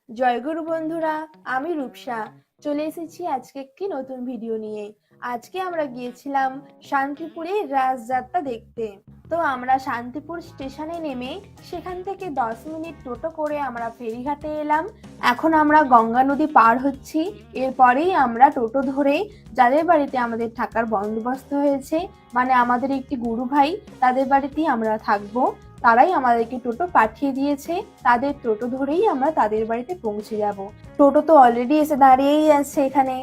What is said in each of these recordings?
জয়গুরু বন্ধুরা, আমি রূপসা চলে এসেছি আজকে একটি নতুন ভিডিও নিয়ে। আজকে আমরা গিয়েছিলাম শান্তিপুরের রাসযাত্রা দেখতে। তো আমরা শান্তিপুর স্টেশনে নেমে সেখান থেকে 10 মিনিট টোটো করে আমরা ফেরিঘাটে এলাম। এখন আমরা গঙ্গা নদী পার হচ্ছি। এরপরেই আমরা টোটো ধরে যাদের বাড়িতে আমাদের থাকার বন্দোবস্ত হয়েছে, মানে আমাদের একটি গুরু ভাই, তাদের বাড়িতেই আমরা থাকবো। তারাই আমাদেরকে টোটো পাঠিয়ে দিয়েছে। তাদের টোটো ধরেই আমরা তাদের বাড়িতে পৌঁছে যাব। টোটো তো অলরেডি এসে দাঁড়িয়েই আছে এখানে।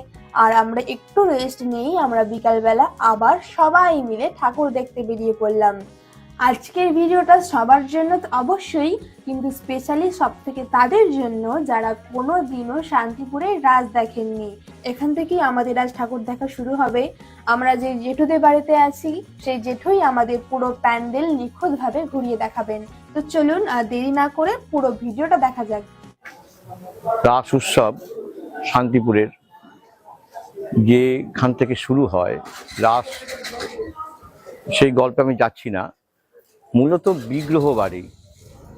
আর আমরা একটু রেস্ট নিয়েই আমরা বিকালবেলা আবার সবাই মিলে ঠাকুর দেখতে বেরিয়ে পড়লাম। আজকের ভিডিওটা সবার জন্য তো অবশ্যই, কিন্তু স্পেশালি সব থেকে তাদের জন্য যারা কোনো দিনও শান্তিপুরের রাজ দেখেননি। এখান থেকেই আমাদের আজ ঠাকুর দেখা শুরু হবে। আমরা যে জেঠুদের বাড়িতে আছি, সেই জেঠুই আমাদের পুরো প্যান্ডেল নিখুঁতভাবে ঘুরিয়ে দেখাবেন। তো চলুন আর দেরি না করে পুরো ভিডিওটা দেখা যাক। রাস উৎসব শান্তিপুরের যেখান থেকে শুরু হয় রাস, সেই গল্পে আমি যাচ্ছি না। মূলত বিগ্রহ বাড়ি,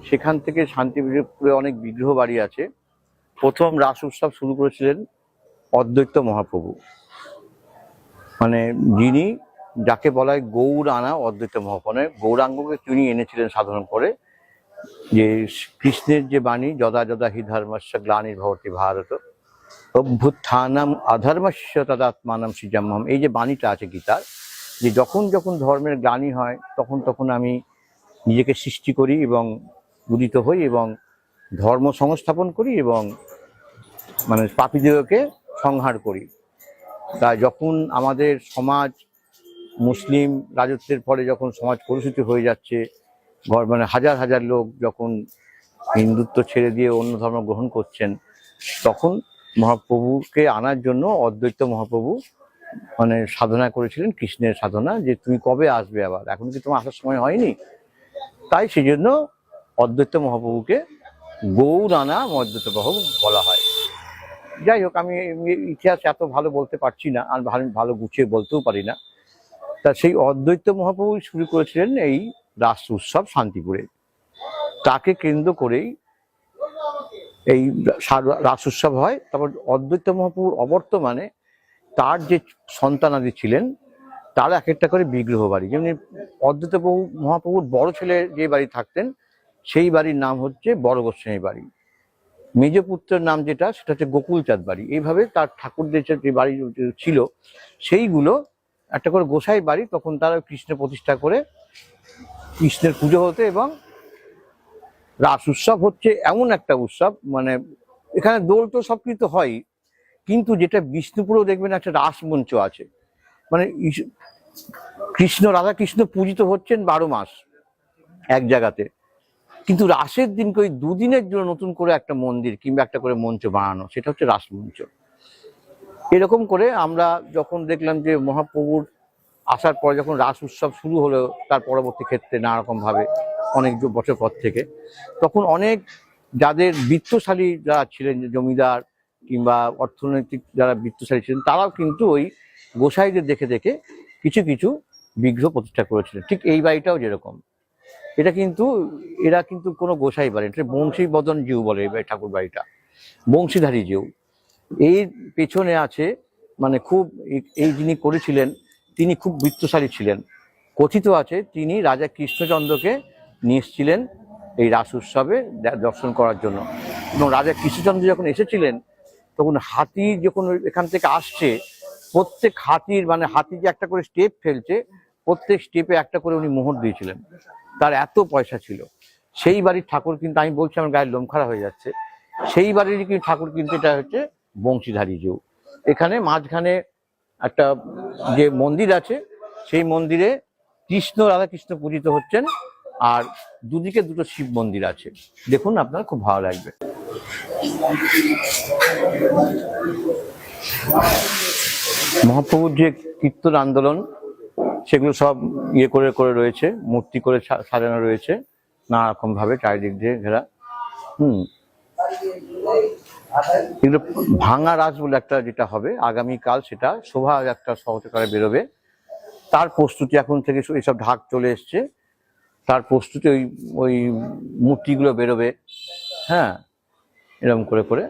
সেখান থেকে শান্তিপুরে অনেক বিগ্রহ বাড়ি আছে। প্রথম রাস উৎসব শুরু করেছিলেন অদ্বৈত মহাপ্রভু, মানে যিনি যাকে বলা হয় গৌর আনা অদ্বৈত মহাপ্রভু, গৌরাঙ্গকে তিনি এনেছিলেন সাধন করে। যে কৃষ্ণের যে বাণী যদা যদা হি ধর্মস্য গ্লানির্ভবতি ভারত অভ্যুত্থানম অধর্মস্য তদাত্মানম সৃজাম্যহম, এই যে বাণীটা আছে গীতার, যে যখন যখন ধর্মের গ্লানি হয় তখন তখন আমি নিজেকে সৃষ্টি করি এবং উদিত হই এবং ধর্ম সংস্থাপন করি এবং মানে পাপীদেরকে সংহার করি। তাই যখন আমাদের সমাজ মুসলিম রাজত্বের ফলে যখন সমাজ কলুষিত হয়ে যাচ্ছে, মানে হাজার হাজার লোক যখন হিন্দুত্ব ছেড়ে দিয়ে অন্য ধর্ম গ্রহণ করছেন, তখন মহাপ্রভুকে আনার জন্য অদ্বৈত মহাপ্রভু মানে সাধনা করেছিলেন, কৃষ্ণের সাধনা, যে তুমি কবে আসবে আবার, এখন কি তোমার আসার সময় হয়নি। তাই সেই জন্য অদ্বৈত মহাপ্রভুকে গৌর আনা অদ্বৈত মহাপ্রভু বলা হয়। যাই হোক, আমি ইতিহাস এত ভালো বলতে পারছি না, আর ভালো গুছিয়ে বলতেও পারি না। তা সেই অদ্বৈত মহাপ্রভু শুরু করেছিলেন এই রাস উৎসব শান্তিপুরে। তাকে কেন্দ্র করেই এই রাস উৎসব হয়। তারপর অদ্বৈত মহাপ্রভুর অবর্তমানে তার যে সন্তানাদি ছিলেন তার এক একটা করে বিগ্রহ বাড়ি। যেমনি অদ্বৈত মহাপ্রভুর বড় ছেলে যে বাড়ি থাকতেন সেই বাড়ির নাম হচ্ছে বড় গোস্বামী বাড়ি। মেজ পুত্রের নাম যেটা, সেটা হচ্ছে গোকুলচাঁদ বাড়ি। এইভাবে তার ঠাকুরদের যে বাড়ি ছিল সেইগুলো একটা করে গোসাই বাড়ি। তখন তারা কৃষ্ণ প্রতিষ্ঠা করে কৃষ্ণের পুজো হতো। এবং রাস উৎসব হচ্ছে এমন একটা উৎসব, মানে এখানে দোল তো সবকিছু তো হয়, কিন্তু যেটা বিষ্ণুপুরেও দেখবেন একটা রাস মঞ্চ আছে। মানে রাধা কৃষ্ণ পূজিত হচ্ছেন 12 মাস এক জায়গাতে, কিন্তু রাসের দিনকে ওই দুদিনের জন্য নতুন করে একটা মন্দির কিংবা একটা করে মঞ্চ বানানো, সেটা হচ্ছে রাস মঞ্চ। এরকম করে আমরা যখন দেখলাম যে মহাপ্রভুর আসার পরে যখন রাস উৎসব শুরু হলো, তার পরবর্তী ক্ষেত্রে নানা রকম ভাবে অনেক বছর পর থেকে, তখন অনেক যাদের বিত্তশালী যারা ছিলেন, জমিদার কিংবা অর্থনৈতিক যারা বিত্তশালী ছিলেন, তারাও কিন্তু ওই গোসাইদের দেখে দেখে কিছু কিছু বিগ্রহ প্রতিষ্ঠা করেছিলেন। ঠিক এই বাড়িটাও যেরকম, এটা কিন্তু এরা কিন্তু কোনো গোসাই বাড়ি, এটা বংশীবদন জিউ বলে এই ঠাকুর বাড়িটা, বংশীধারী জিউ। এর পেছনে আছে মানে খুব এই যিনি করেছিলেন তিনি খুব বিত্তশালী ছিলেন। কথিত আছে তিনি রাজা কৃষ্ণচন্দ্রকে নিয়ে এসেছিলেন এই রাস উৎসবে দর্শন করার জন্য। এবং রাজা কৃষ্ণচন্দ্র যখন এসেছিলেন তখন হাতি যখন এখান থেকে আসছে, প্রত্যেক হাতির মানে হাতি যে একটা করে স্টেপ ফেলছে, প্রত্যেক স্টেপে একটা করে উনি মোহর দিয়েছিলেন। তার এত পয়সা ছিল। সেই বাড়ির ঠাকুর কিন্তু, আমি বলছি আমার গায়ের লোম খারাপ হয়ে যাচ্ছে, সেই বাড়ির কিন্তু ঠাকুর কিন্তু এটা হচ্ছে বংশীধারী জিউ। এখানে মাঝখানে একটা যে মন্দির আছে, সেই মন্দিরে রাধাকৃষ্ণ পূজিত হচ্ছেন, আর দুদিকে দুটো শিব মন্দির আছে। দেখুন, আপনার খুব ভালো লাগবে। মহাপ্রভুর যে কীর্তন আন্দোলন, সেগুলো সব ইয়ে করে করে রয়েছে, মূর্তি করে সাজানো রয়েছে নানা রকম ভাবে, চারিদিক দিয়ে ঘেরা। এগুলো ভাঙা রাস বলে একটা যেটা হবে আগামীকাল, সেটা শোভাযাত্রা সহকারে বেরোবে। তার প্রস্তুতি এখন থেকে এইসব ঢাক চলে এসছে, তার প্রস্তুতি ওই মূর্তিগুলো বেরোবে। হ্যাঁ, এরকম করে করে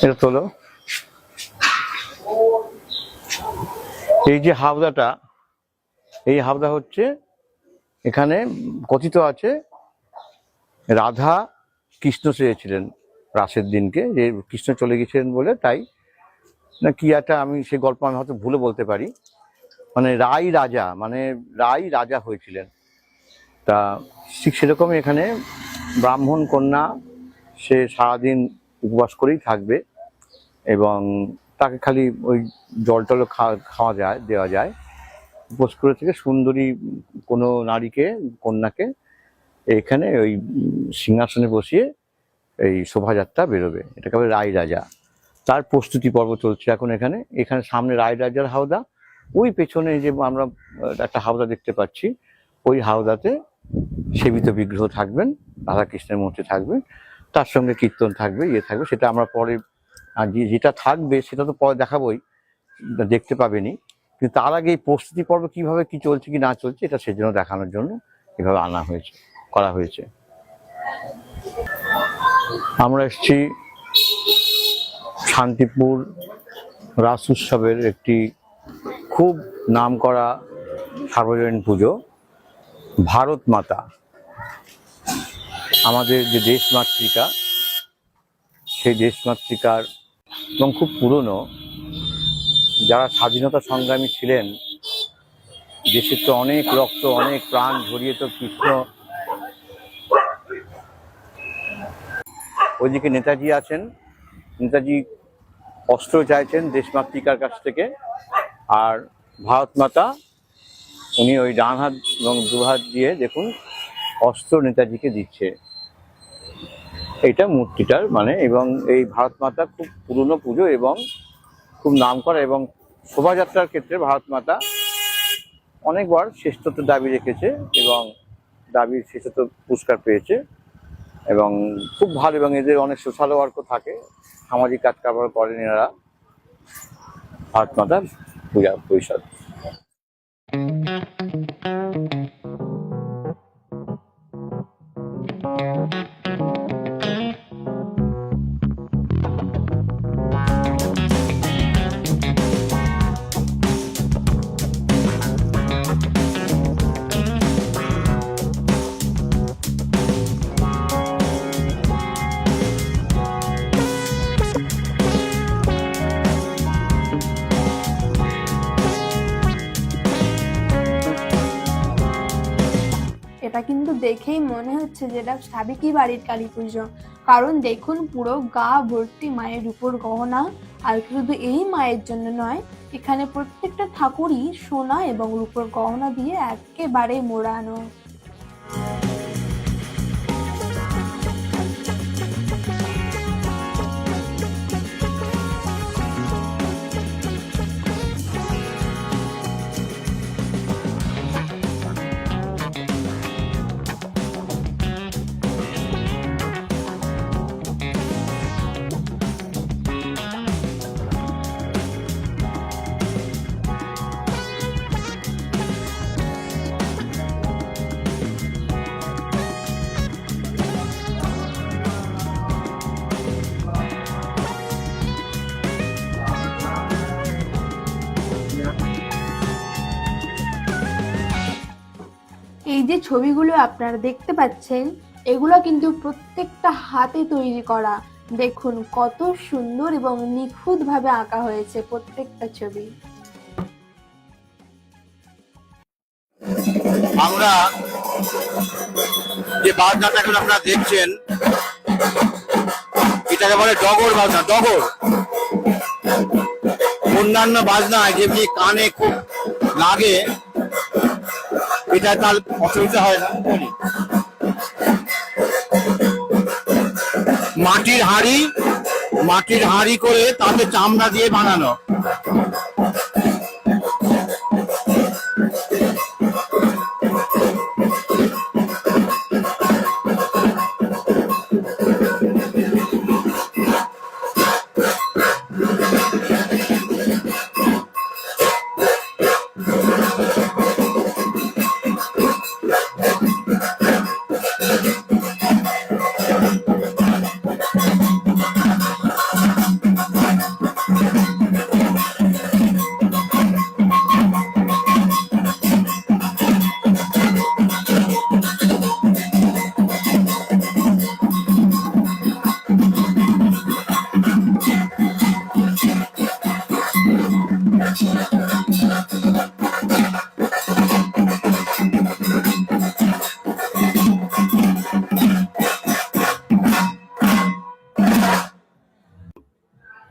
এটা তোলো। এই যে হাওদাটা, এই হাওদা হচ্ছে, এখানে কথিত আছে রাধা কৃষ্ণ চেয়েছিলেন রাসের দিনকে, যে কৃষ্ণ চলে গেছিলেন বলে, তাই না কি একটা, আমি সেই গল্প আমি হয়তো ভুলে বলতে পারি, মানে রাই রাজা হয়েছিলেন। তা ঠিক সেরকমই এখানে ব্রাহ্মণ কন্যা, সে সারাদিন উপবাস করেই থাকবে এবং তাকে খালি ওই জল টল দেওয়া যায়। উপোস করে থেকে সুন্দরী কোনো নারীকে, কন্যাকে এখানে ওই সিংহাসনে বসিয়ে এই শোভাযাত্রা বেরোবে, এটাকে বলে রাই রাজা। তার প্রস্তুতি পর্ব চলছে এখন এখানে। এখানে সামনে রাই রাজার হাওদা, ওই পেছনে যে আমরা একটা হাওদা দেখতে পাচ্ছি, ওই হাওদাতে সেবিত বিগ্রহ থাকবেন, রাধাকৃষ্ণের মূর্তি থাকবে, তার সঙ্গে কীর্তন থাকবে, থাকবে। সেটা আমরা পরে, যেটা থাকবে সেটা তো পরে দেখাবোই, দেখতে পাবেনি। কিন্তু তার আগে এই প্রস্তুতি পর্ব কিভাবে কি চলছে কি না চলছে, এটা সেজন্য দেখানোর জন্য এভাবে করা হয়েছে। আমরা এসেছি শান্তিপুর রাস উৎসবের একটি খুব নামকরা সার্বজনীন পুজো, ভারত মাতা, আমাদের যে দেশমাতৃকা, সেই দেশমাতৃকার, এবং খুব পুরনো, যারা স্বাধীনতা সংগ্রামী ছিলেন, দেশের তো অনেক রক্ত, অনেক প্রাণ ঝরিয়ে তো কৃষ্ণ। ওইদিকে নেতাজি আছেন, নেতাজি অস্ত্র চাইছেন দেশমাতৃকার কাছ থেকে, আর ভারত মাতা উনি ওই ডান হাত এবং দু হাত দিয়ে দেখুন অস্ত্র নেতাজিকে দিচ্ছে। এইটা মূর্তিটার মানে, এবং এই ভারত মাতা খুব পুরনো পুজো এবং খুব নামকরা, এবং শোভাযাত্রার ক্ষেত্রে ভারত মাতা অনেকবার শ্রেষ্ঠত্বের দাবি রেখেছে এবং দাবির শ্রেষ্ঠত্ব পুরস্কার পেয়েছে, এবং খুব ভালো। এবং এদের অনেক সোশ্যাল ওয়ার্কও থাকে, সামাজিক কাজ কারবার করেন এনারা, ভারত মাতার পূজা পরিষদ। এটা কিন্তু দেখেই মনে হচ্ছে যে এটা সাবেকি বাড়ির কালী পুজো, কারণ দেখুন পুরো গা ভর্তি মায়ের রূপোর গহনা। আর শুধু এই মায়ের জন্য নয়, এখানে প্রত্যেকটা ঠাকুরই সোনা এবং রূপোর গহনা দিয়ে একেবারে মোড়ানো। এই যে ছবিগুলো আপনারা দেখতে পাচ্ছেন, এগুলো কিন্তু প্রত্যেকটা হাতে তৈরি করা। দেখুন কত সুন্দর এবং নিখুঁতভাবে আঁকা হয়েছে প্রত্যেকটা ছবি। আমরা যে বাজনাটা এখন আপনারা দেখছেন, এটাকে বলে ডগর বাজনা। ডগর অন্যান্য বাজনায় যেমনি কানে খুব লাগে, এটা তার অসুবিধা হয় না। মাটির হাঁড়ি করে তাতে চামড়া দিয়ে বানানো।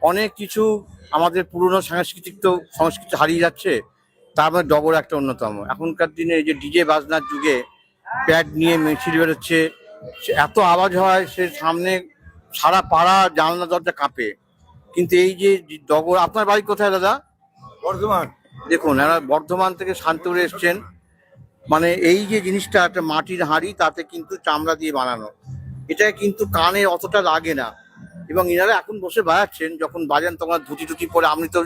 অনেক কিছু আমাদের পুরনো সংস্কৃতি হারিয়ে যাচ্ছে, তার মধ্যে ডগর একটা অন্যতম। এখনকার দিনে এই যে ডিজে বাজনার যুগে প্যাড নিয়ে মিছিল বেরোচ্ছে, এত আওয়াজ হয়, সে সামনে সারা পাড়া জানলা দরজা কাঁপে। কিন্তু এই যে ডগর, আপনার বাড়ি কোথায় দাদা? বর্ধমান। দেখুন, এরা বর্ধমান থেকে শান্তিপুরে এসছেন। মানে এই যে জিনিসটা, একটা মাটির হাঁড়ি, তাতে কিন্তু চামড়া দিয়ে বানানো, এটা কিন্তু কানে অতটা লাগে না। এবং ইনারা এখন বসে বাজাচ্ছেন, যখন বাজান তখন ধুতি টুতি পরে,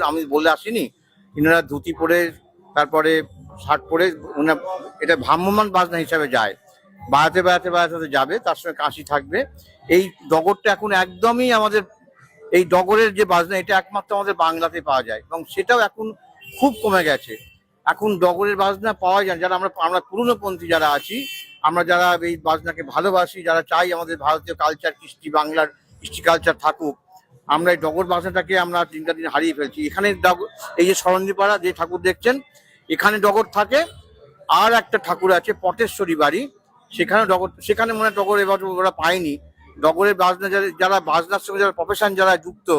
আমি বলে আসিনি, ইনারা ধুতি পরে তারপরে শার্ট পরে, এটা ভ্রাম্যমান বাজনা হিসাবে যায়, বাজাতে বাজাতে বাজাতে যাবে, তার সঙ্গে কাশি থাকবে। এই ডগরটা এখন একদমই আমাদের, এই ডগরের যে বাজনা, এটা একমাত্র আমাদের বাংলাতে পাওয়া যায়, এবং সেটাও এখন খুব কমে গেছে। এখন ডগরের বাজনা পাওয়া যায়, যারা আমরা পুরনোপন্থী যারা আছি, আমরা যারা এই বাজনাকে ভালোবাসি, যারা চাই আমাদের ভারতীয় কালচার, কৃষ্টি, বাংলার কৃষ্টি কালচার থাকুক, আমরা এই ডগর বাজনাটাকে আমরা দিনটা দিন হারিয়ে ফেলছি। এখানে এই যে সরঞ্জিপাড়া যে ঠাকুর দেখছেন, এখানে ডগর থাকে। আর একটা ঠাকুর আছে পটেশ্বরী বাড়ি, সেখানে মনে হয় ডগর এবার ওরা পায়নি। ডগরের বাজনা যারা বাজনার সঙ্গে যারা প্রফেশন যারা যুক্ত,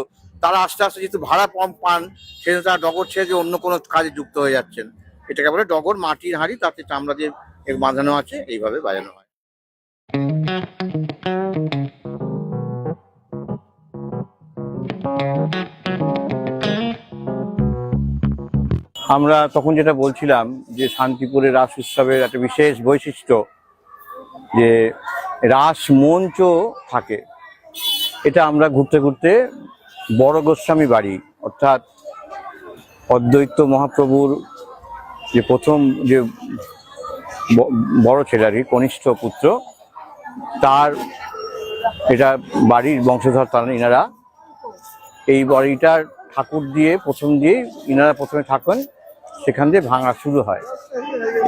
তারা আস্তে আস্তে যেহেতু ভাড়া কম পান, সেজন্য তারা ডগর ছেড়ে অন্য কোনো কাজে যুক্ত হয়ে যাচ্ছেন। এটাকে বলে ডগর, মাটির হাঁড়ি, তাতে চামড়া দিয়ে বাঁধানো আছে, এইভাবে বাজানো হয়। আমরা তখন যেটা বলছিলাম যে শান্তিপুরের রাস উৎসবের একটা বিশেষ বৈশিষ্ট্য যে রাস মঞ্চ থাকে। এটা আমরা ঘুরতে ঘুরতে বড় গোস্বামী বাড়ি, অর্থাৎ অদ্বৈত মহাপ্রভুর যে প্রথম যে বড় ছেলে আর কি, কনিষ্ঠ পুত্র, তার এটা বাড়ির বংশধর তারা, ইনারা এই বাড়িটার ঠাকুর দিয়ে ইনারা প্রথমে থাকেন, সেখান দিয়ে ভাঙা শুরু হয়।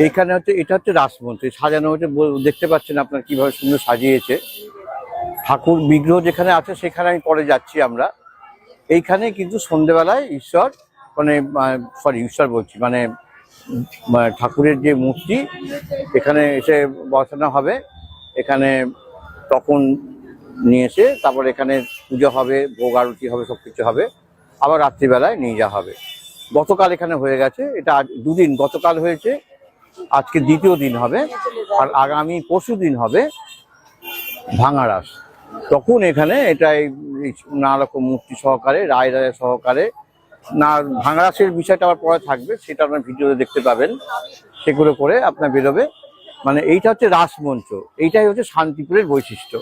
এইখানে এটা হচ্ছে রাসমঞ্চ, সাজানো হচ্ছে, দেখতে পাচ্ছেন আপনার কিভাবে সুন্দর সাজিয়েছে। ঠাকুর বিগ্রহ যেখানে আছে সেখানে আমি পরে যাচ্ছি আমরা। এইখানে কিন্তু সন্ধেবেলায় ঈশ্বর ঠাকুরের যে মূর্তি এখানে এসে বসানো হবে। এখানে তখন নিয়ে এসে তারপর এখানে পুজো হবে, ভোগ আরতি হবে, সবকিছু হবে। আবার রাত্রিবেলায় নিয়ে যাওয়া হবে। গতকাল এখানে হয়ে গেছে, এটা দুদিন, গতকাল হয়েছে, আজকে দ্বিতীয় দিন হবে, আর আগামী পরশু দিন হবে ভাঙারাস। তখন এখানে এটাই নানা রকম মূর্তি সহকারে, রায় সহকারে, না ভাঙারাসের বিষয়টা আবার পরে থাকবে, সেটা আপনার ভিডিওতে দেখতে পাবেন, সেগুলো করে আপনার বেরোবে। মানে এইটা হচ্ছে রাসমঞ্চ, এইটাই হচ্ছে শান্তিপুরের বৈশিষ্ট্য।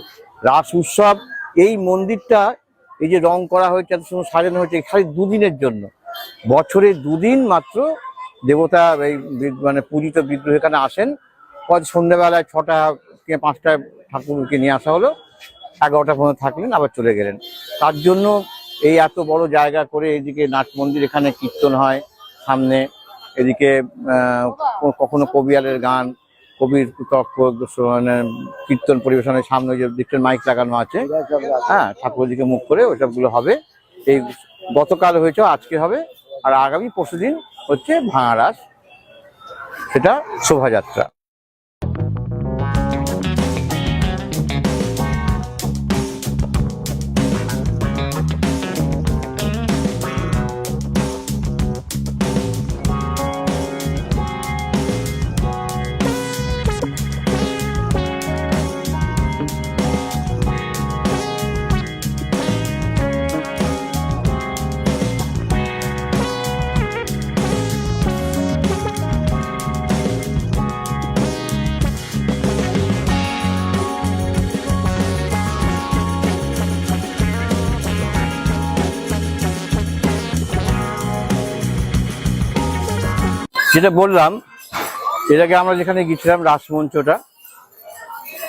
রাস উৎসব, এই মন্দিরটা এই যে রং করা হয়েছে, এত সুন্দর সাজানো হয়েছে, খালি দুদিনের জন্য, বছরে দুদিন মাত্র দেবতা এই পূজিত বিগ্রহ এখানে আসেন। সন্ধ্যেবেলায় 6টা কি 5টায় ঠাকুরকে নিয়ে আসা হলো, 11টা পর্যন্ত থাকলেন, আবার চলে গেলেন। তার জন্য এই এত বড় জায়গা করে, এদিকে নাট মন্দির, এখানে কীর্তন হয় সামনে, এদিকে কখনো কবিয়ালের গান, কবির কীর্তন পরিবেশনের সামনে যে দেখছেন মাইক লাগানো আছে, হ্যাঁ, ঠাকুরের দিকে মুখ করে ওইসবগুলো হবে। এই গতকাল হয়েছে, আজকে হবে, আর আগামী পরশুদিন হচ্ছে ভাঙারাস, সেটা শোভাযাত্রা। যেটা বললাম, এর আগে আমরা যেখানে গেছিলাম রাসমঞ্চটা,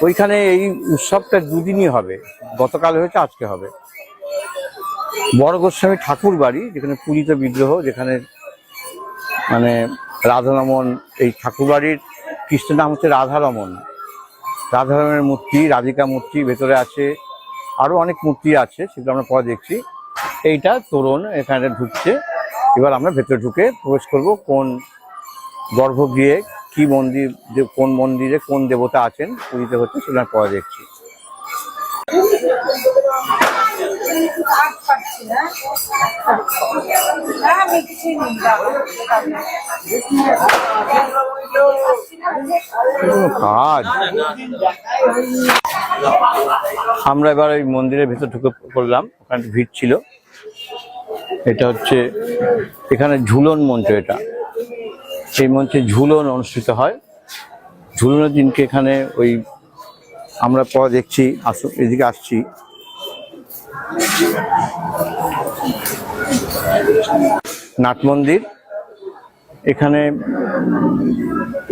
ওইখানে এই উৎসবটা দুদিনই হবে, গতকাল হয়েছে, আজকে হবে। বড় গোস্বামী ঠাকুর বাড়ি, যেখানে পূজিত বিগ্রহ, যেখানে মানে রাধারমন, এই ঠাকুর বাড়ির কৃষ্ণের নাম হচ্ছে রাধারমন। রাধারমনের মূর্তি, রাধিকা মূর্তি ভেতরে আছে, আরো অনেক মূর্তি আছে, সেগুলো আমরা পরে দেখছি। এইটা তোরণ এখানে ঢুকছে। এবার আমরা ভেতরে ঢুকে প্রবেশ করব কোন গর্ভগৃহে, কি মন্দির, কোন মন্দিরে কোন দেবতা আছেন পূজিত হচ্ছে, সেটা পরে দেখছি। কাজ আমরা এবার এই মন্দিরের ভেতর ঢুকে পড়লাম। ওখানে ভিড় ছিল। এটা হচ্ছে এখানে ঝুলন মঞ্চ। এটা সেই মঞ্চে ঝুলন অনুষ্ঠিত হয়। ঝুলনের দিনকে এখানে ওই আমরা পরে দেখছি। এদিকে আসছি। নাট মন্দির,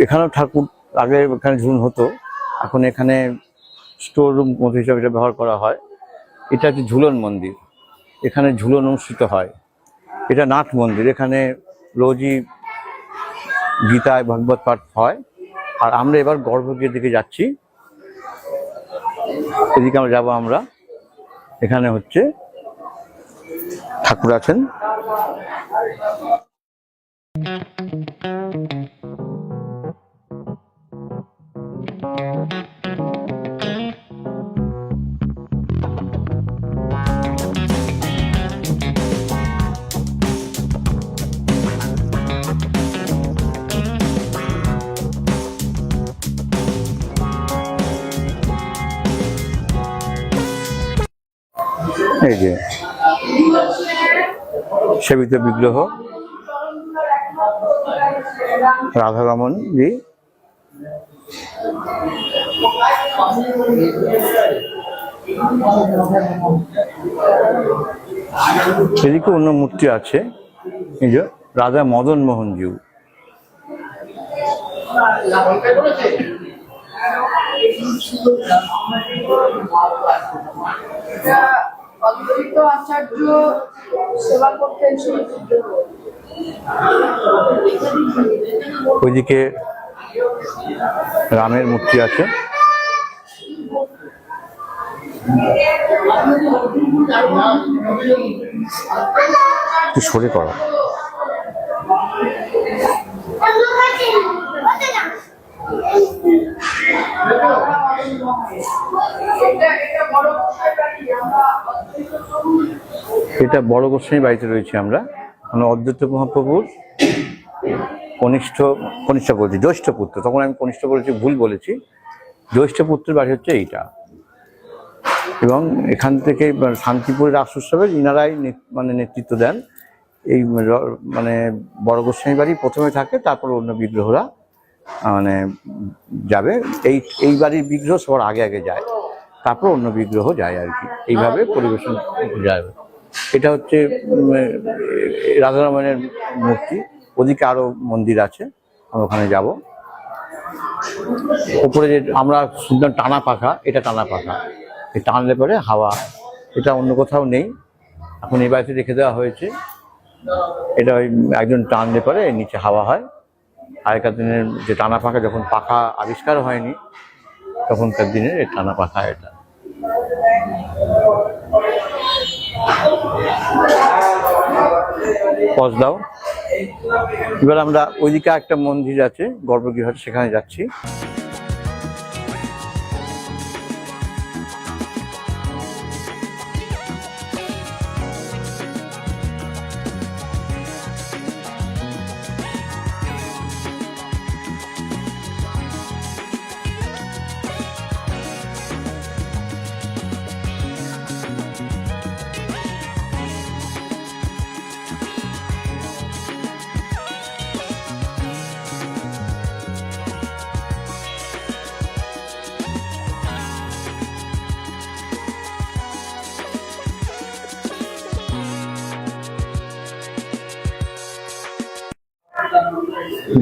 এখানেও ঠাকুর, আগে এখানে ঝুলন হতো, এখন এখানে স্টোর রুম মতো হিসাবে এটা ব্যবহার করা হয়। এটা হচ্ছে ঝুলন মন্দির, এখানে ঝুলন অনুষ্ঠিত হয়। এটা নাট মন্দির, এখানে রোজই গীতায় ভাগবত পাঠ হয়। আর আমরা এবার গর্ভগৃহের দিকে যাচ্ছি। এদিকে আমরা যাবো। আমরা এখানে হচ্ছে ঠাকুর আছেন। এই যে সেবিত বিগ্রহ রাধারমন জি। এদিকে অন্য মূর্তি আছে, এই যে রাধা মদন মোহন জিউ। আচার্য সেবা করতেন। ওইদিকে রামের মূর্তি আছে। একটু সরে করো। এটা বড় গোস্বামী বাড়িতে রয়েছে আমরা। অদ্বৈত মহাপ্রভুর কনিষ্ঠ বলছি, জ্যৈষ্ঠ পুত্র। তখন আমি কনিষ্ঠ বলেছি, ভুল বলেছি। জ্যৈষ্ঠ পুত্রের বাড়ি হচ্ছে এইটা। এবং এখান থেকে শান্তিপুরের রাস উৎসবের ইনারাই নেতৃত্ব দেন। এই বড় গোস্বামী বাড়ি প্রথমে থাকে, তারপর অন্য বিগ্রহরা যাবে। এই বাড়ির বিগ্রহ সবার আগে আগে যায়, তারপর অন্য বিগ্রহ যায় আর কি। এইভাবে পরিবেশন যায়। এটা হচ্ছে রাধারমণের মূর্তি। ওদিকে আরো মন্দির আছে, আমরা ওখানে যাব। উপরে যে আমরা শুনলাম টানা পাখা, এটা টানা পাখা। এই টানলে পরে হাওয়া, এটা অন্য কোথাও নেই, এখন এই বাড়িতে রেখে দেওয়া হয়েছে। এটা ওই একজন টানলে পরে নিচে হাওয়া হয়। আগেকার দিনের যে টানা পাখা, যখন পাখা আবিষ্কার হয়নি তখনকার দিনের এই টানা পাখা। এটা পজ দাও। এবার আমরা ওইদিকে একটা মন্দির আছে গর্ভগৃহ, সেখানে যাচ্ছি।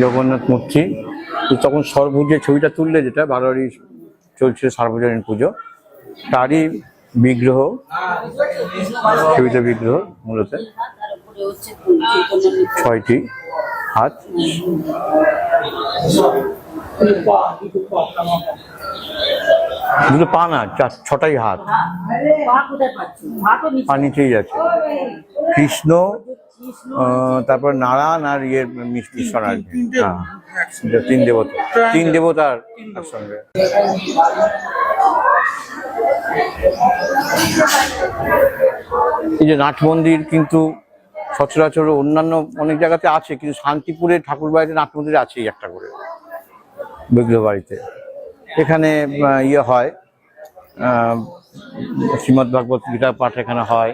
জগন্নাথ মূর্তি। তো তখন সর্বভুজের ছবিটা তুললে, যেটা বারোয়ারি চলছিল সার্বজনীন পুজো, তারই বিগ্রহ, ছবিটা বিগ্রহ মূলত 6টি হাত, দুটো পা না, 6টাই হাত, পা নিচেই আছে। কৃষ্ণ, তারপর নারায়ণ আর ইয়ের মিশ্রণ আর কি। হ্যাঁ, 3 দেবতা, 3 দেবতার সঙ্গে। এই যে নাট মন্দির কিন্তু সচরাচর অন্যান্য অনেক জায়গাতে আছে, কিন্তু শান্তিপুরে ঠাকুর বাড়িতে নাট মন্দির আছেই একটা করে বিগ্রহ বাড়িতে। এখানে ইয়ে হয়, শ্রীমদ্ ভাগবত গীতা পাঠ এখানে হয়,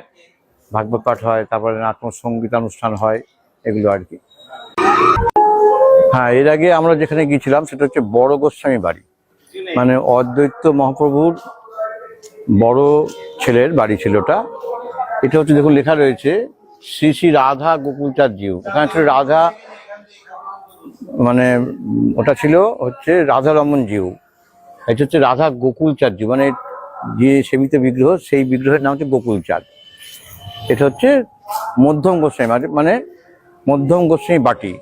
ভাগবত পাঠ হয়, তারপরে নাট্য সঙ্গীতানুষ্ঠান হয়, এগুলো আর কি। হ্যাঁ, এর আগে আমরা যেখানে গিয়েছিলাম সেটা হচ্ছে বড় গোস্বামী বাড়ি, মানে অদ্বৈত মহাপ্রভুর বড় ছেলের বাড়ি ছিল ওটা। এটা হচ্ছে, দেখুন লেখা রয়েছে শ্রী শ্রী রাধা গোকুলচাঁদ জিউ। ওখানে ছিল রাধা, মানে ওটা ছিল হচ্ছে রাধা রমন জিউ। এটা হচ্ছে রাধা গোকুলচাঁদ জিউ, মানে যে সেবিত বিগ্রহ, সেই বিগ্রহের নাম হচ্ছে গোকুলচাঁদ। এটা হচ্ছে মধ্যম গোস্বামী, মানে মধ্যম গোস্বামী বাটি,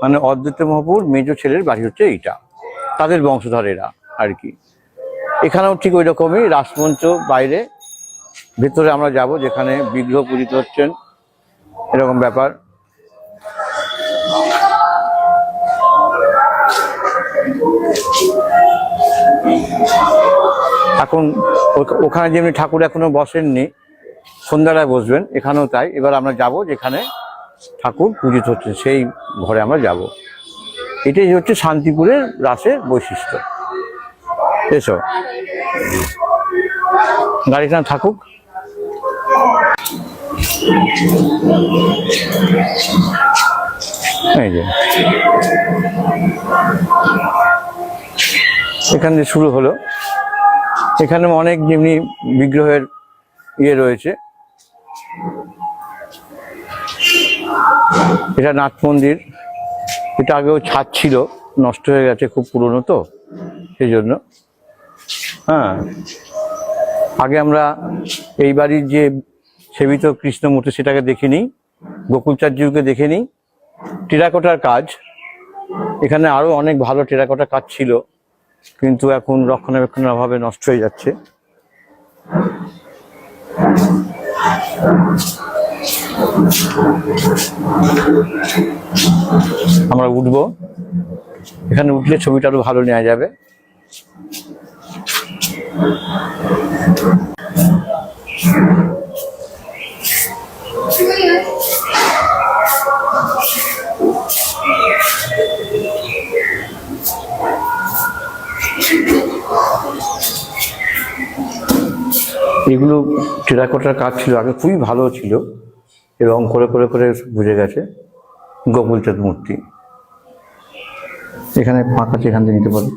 মানে অদ্বৈত মহাপ্রভুর মেজ ছেলের বাড়ি হচ্ছে এইটা, তাদের বংশধর এরা আর কি। এখানেও ঠিক ওই রকমই রাসমঞ্চ বাইরে, ভেতরে আমরা যাব যেখানে বিগ্রহ পূজিত হচ্ছেন, এরকম ব্যাপার। এখন ওখানে যেমনি ঠাকুর এখনো বসেননি, সন্ধ্যাটায় বসবেন, এখানেও তাই। এবার আমরা যাব যেখানে ঠাকুর পূজিত হচ্ছে, সেই ঘরে আমরা যাব। এটাই হচ্ছে শান্তিপুরের রাসের বৈশিষ্ট্য। এসো, গাড়িটা থাকুক। এই যে এখান থেকে শুরু হলো। এখানে অনেক যেমনি বিগ্রহের ইয়ে রয়েছে। এটা নাট মন্দির, এটা আগেও ছাদ ছিল, নষ্ট হয়ে গেছে, খুব পুরনো তো সেই জন্য। হ্যাঁ, আগে আমরা এই বাড়ির যে সেবিত কৃষ্ণ মূর্তি সেটাকে দেখে নিই, গোকুলচাঁদ জিউকে দেখে নিই। টেরাকোটার কাজ, এখানে আরো অনেক ভালো টেরাকোটার কাজ ছিল, কিন্তু এখন রক্ষণাবেক্ষণের অভাবে নষ্ট হয়ে যাচ্ছে। আমরা উঠবো, এখানে উঠলে ছবিটা আরো ভালো নেওয়া যাবে। এগুলো টেরাকোটার কাজ ছিল, আগে খুবই ভালো ছিল, এবং করে করে করে বুঝে গেছে। গোকুলচাঁদ মূর্তি এখানে ফাঁকা আছে, এখান থেকে নিতে পারো।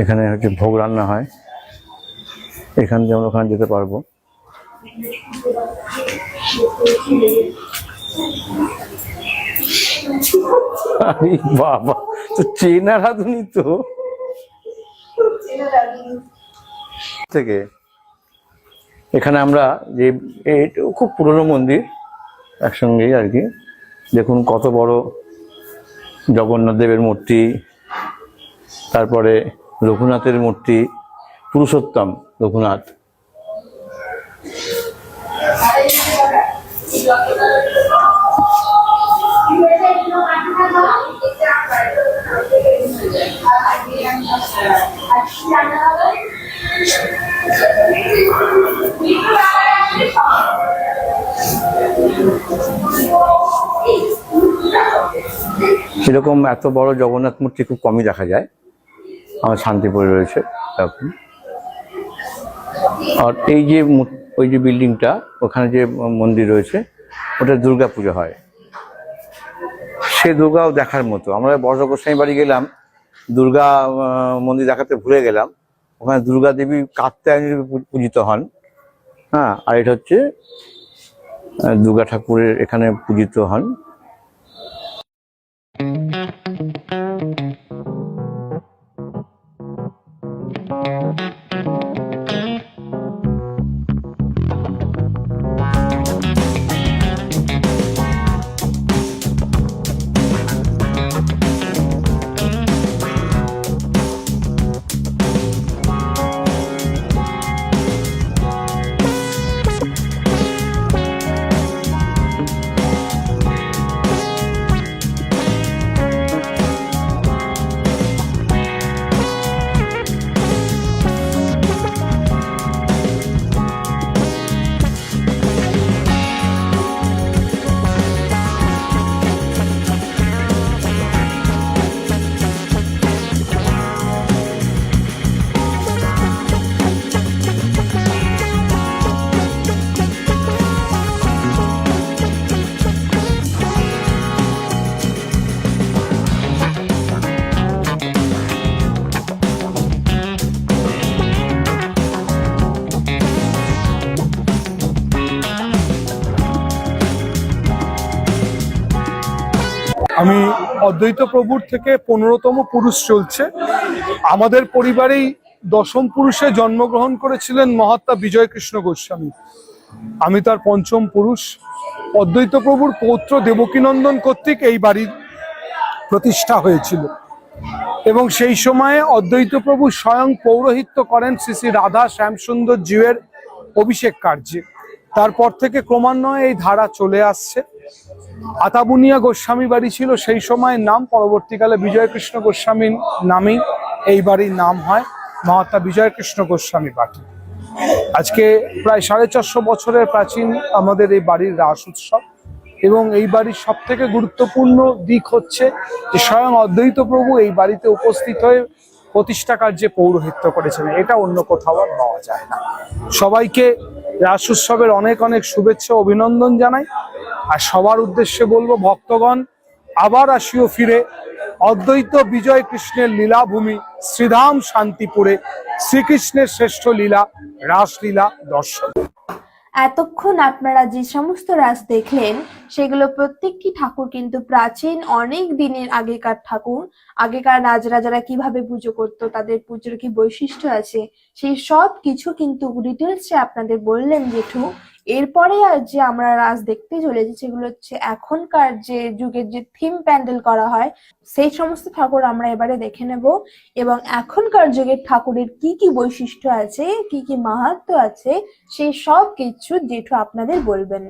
এখানে হচ্ছে ভোগ রান্না হয়, এখান দিয়ে আমরা ওখানে যেতে পারবো। আরে বাবা, তো চেনা রাঁধুনি তো থেকে। এখানে আমরা যে খুব পুরনো মন্দির একসঙ্গেই আর কি, দেখুন কত বড় জগন্নাথ দেবের মূর্তি, তারপরে রঘুনাথের মূর্তি, পুরুষোত্তম রঘুনাথ। এরকম এত বড় জগন্নাথ মূর্তি খুব কমই দেখা যায়, আমার শান্তিপুরে রয়েছে এখন। আর এই যে ওই যে বিল্ডিংটা, ওখানে যে মন্দির রয়েছে, ওটা দুর্গা পুজো হয়, সে দুর্গাও দেখার মতো। আমরা বর্ষা গোস্বামী বাড়ি গেলাম, দুর্গা মন্দির দেখাতে ভুলে গেলাম। ওখানে দুর্গা দেবী কাত্যায়নী পূজিত হন। হ্যাঁ, আর এটা হচ্ছে দুর্গা ঠাকুরের এখানে পূজিত হন। আমি অদ্বৈত প্রভুর থেকে 15তম পুরুষ চলছে। আমাদের পরিবারেই 10ম পুরুষে জন্মগ্রহণ করেছিলেন মহাত্মা বিজয় কৃষ্ণ গোস্বামী। আমি তার 5ম পুরুষ। অদ্বৈত প্রভুর পৌত্র দেবকীনন্দন কর্তৃক এই বাড়ির প্রতিষ্ঠা হয়েছিল এবং সেই সময়ে অদ্বৈত প্রভু স্বয়ং পৌরোহিত্য করেন শ্রী শ্রী রাধা শ্যামসুন্দর জিউয়ের অভিষেক কার্যে। তারপর থেকে ক্রমান্বয়ে এই ধারা চলে আসছে। আতাবুনিয়া গোস্বামী বাড়ি ছিল সেই সময়ের নাম, পরবর্তীকালে বিজয়কৃষ্ণ গোস্বামীর নামেই এই বাড়ির নাম হয় মহাত্মা বিজয়কৃষ্ণ গোস্বামী বাটি। আজকে প্রায় 450 বছরের প্রাচীন আমাদের এই বাড়ির রাস উৎসব এবং এই বাড়ির সব থেকে গুরুত্বপূর্ণ দিক হচ্ছে যে স্বয়ং অদ্বৈত প্রভু এই বাড়িতে উপস্থিত হয়ে প্রতিষ্ঠা কার্যে পৌরোহিত্য করেছেন। এটা অন্য কোথাও আর পাওয়া যায় না। সবাইকে রাস উৎসবের অনেক অনেক শুভেচ্ছা অভিনন্দন জানাই। আর সবার উদ্দেশ্যে বলবো, ভক্তগণ আবার আসিও ফিরে অদ্বৈত বিজয় কৃষ্ণের লীলাভূমি শ্রীধাম শান্তিপুরে শ্রীকৃষ্ণের শ্রেষ্ঠ লীলা রাসলীলা দর্শন। এতক্ষণ আপনারা যে সমস্ত রাস দেখলেন সেগুলো প্রত্যেকটি ঠাকুর কিন্তু প্রাচীন অনেক দিনের আগেকার ঠাকুর। আগেকার রাজরাজারা কিভাবে পুজো করতো, তাদের পুজোর কি বৈশিষ্ট্য আছে, সেই সব কিছু কিন্তু ডিটেলসে আপনাদের বললেন জেঠু। এরপরে আর যে আমরা রাস দেখতে চলেছি সেগুলো হচ্ছে এখনকার যে যুগের যে থিম প্যান্ডেল করা হয় সেই সমস্ত ঠাকুর আমরা এবারে দেখে নেব এবং এখনকার যুগের ঠাকুরের কি কি বৈশিষ্ট্য আছে, কি কি মাহাত্ম্য আছে, সেই সব কিছু জেঠু আপনাদের বলবেন।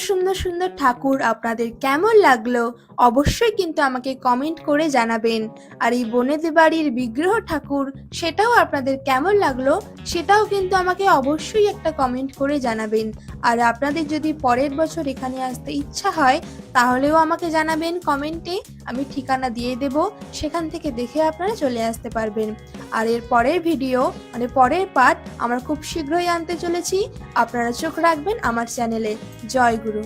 সুন্দর সুন্দর ঠাকুর আপনাদের কেমন লাগলো অবশ্যই কিন্তু আমাকে কমেন্ট করে জানাবেন। আর এই বনেদি বাড়ির বিগ্রহ ঠাকুর সেটাও আপনাদের কেমন লাগলো সেটাও কিন্তু আমাকে অবশ্যই একটা কমেন্ট করে জানাবেন। আর আপনাদের যদি পরের বছর এখানে আসতে ইচ্ছা হয় তাহলেও আমাকে জানাবেন কমেন্টে, আমি ঠিকানা দিয়ে দেব, সেখান থেকে দেখে আপনারা চলে আসতে পারবেন। আর এর পরের ভিডিও মানে পরের পার্ট আমরা খুব শীঘ্রই আনতে চলেছি, আপনারা চোখ রাখবেন আমার চ্যানেলে। জয় গুরু।